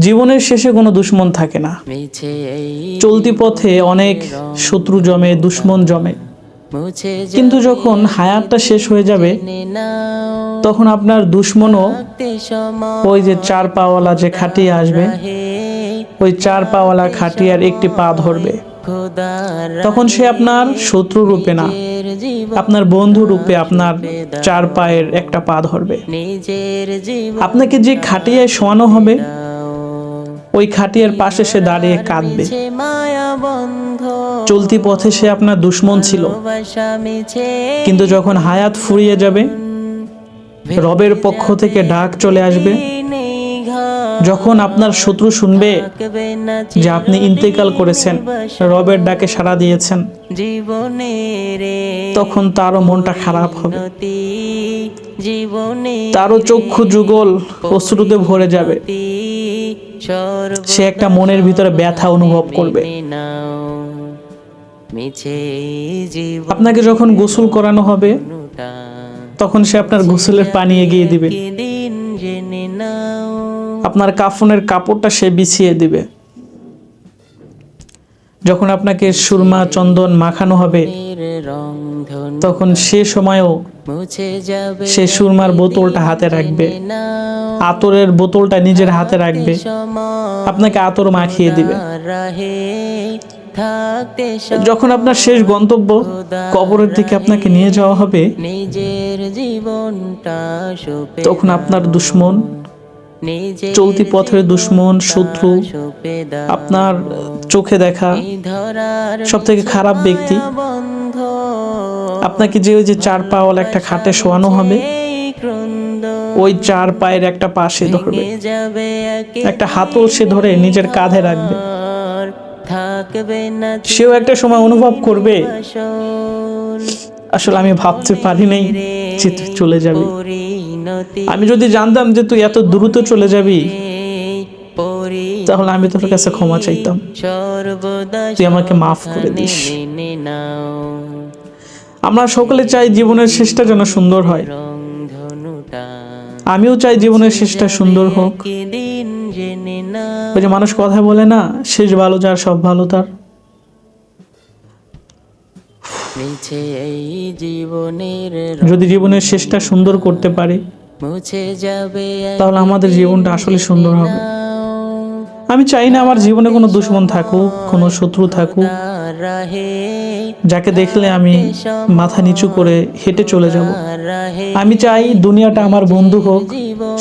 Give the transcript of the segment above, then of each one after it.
জীবনের শেষে কোনো দুশ্মন থাকে না। চলতি পথে অনেক শত্রু জমে, দুশ্মন জমে, কিন্তু যখন হায়াতটা শেষ হয়ে যাবে তখন আপনার দুশ্মনও ওই যে চার পাওয়ালা যে খাটিয়ে আসবে, ওই চার পাওয়ালা খাটিয়ার একটি পা ধরবে। তখন সে আপনার শত্রু রূপে না, আপনার বন্ধু রূপে আপনার চার পায়ের একটা পা ধরবে। আপনাকে যে খাটিয়ায় শোয়ানো হবে ওই খাটিয়ার পাশে সে দাঁড়িয়ে কাঁদবে। চলতি পথে সে আপনার দুশ্মন ছিল, কিন্তু যখন হায়াত ফুরিয়ে যাবে রবের পক্ষ থেকে ডাক চলে আসবে। যখন আপনার শত্রু শুনবে যে আপনি ইন্তেকাল করেছেন, রবের ডাকে সাড়া দিয়েছেন, তখন তারও মনটা খারাপ হবে, তারও চক্ষু যুগল অশ্রুতে ভরে যাবে। সে একটা মনের ভিতরে ব্যথা অনুভব করবে। আপনাকে যখন গোসল করানো হবে তখন সে আপনার গোসলের পানি এগিয়ে দিবে, আপনার কাফনের কাপড়টা সে বিছিয়ে দিবে। যখন আপনাকে সুরমা চন্দন মাখানো হবে তখন সে সময়ও সে সুরমার বোতলটা হাতে রাখবে, আতরের বোতলটা নিজের হাতে রাখবে, আপনাকে আতর মাখিয়ে দিবে। যখন আপনার শেষ গন্তব্য কবরের দিকে আপনাকে নিয়ে যাওয়া হবে তখন আপনার দুশ্মন, চলতি পথের দুশ্মন, শত্রু, আপনার চোখে দেখা সব থেকে খারাপ ব্যক্তি আপনাকে যে ওই যে চার পাওয়ালা একটা খাটে শোয়ানো হবে ওই চার পায়ের একটা পা সে ধরবে, একটা হাতল সে ধরে নিজের কাঁধে রাখবে। সেও একটা সময় অনুভব করবে আসলে আমি ভাবতে পারি নাই যে তুই চলে যাবি, আমি যদি জানতাম যে তুই এত দ্রুত চলে যাবি তাহলে আমি তোর কাছে ক্ষমা চাইতাম, তুই আমাকে মাফ করে দিস। আমরা সকলে চাই জীবনের শেষটা যেন সুন্দর হয়, আমিও চাই জীবনের শেষটা সুন্দর হোক। ওই যে মানুষ কথা বলে না, শেষ ভালো যার সব ভালো তার। যদি জীবনের শেষটা সুন্দর করতে পারি তাহলে আমাদের জীবনটা আসলে সুন্দর হবে। আমি চাই না আমার জীবনে কোনো দুশ্মন থাকুক, কোনো শত্রু থাকুক যাকে দেখলে আমি মাথা নিচু করে হেঁটে চলে যাব। আমি চাই দুনিয়াটা আমার বন্ধু হোক,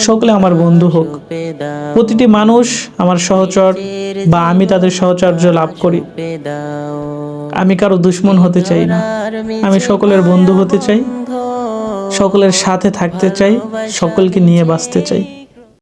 সকলে আমার বন্ধু হোক, প্রতিটি মানুষ আমার সহচর বা আমি তাদের সহচর্য লাভ করি। আমি কারো দুশ্মন হতে চাই না, আমি সকলের বন্ধু হতে চাই, সকলের সাথে থাকতে চাই, সকলকে নিয়ে বাঁচতে চাই।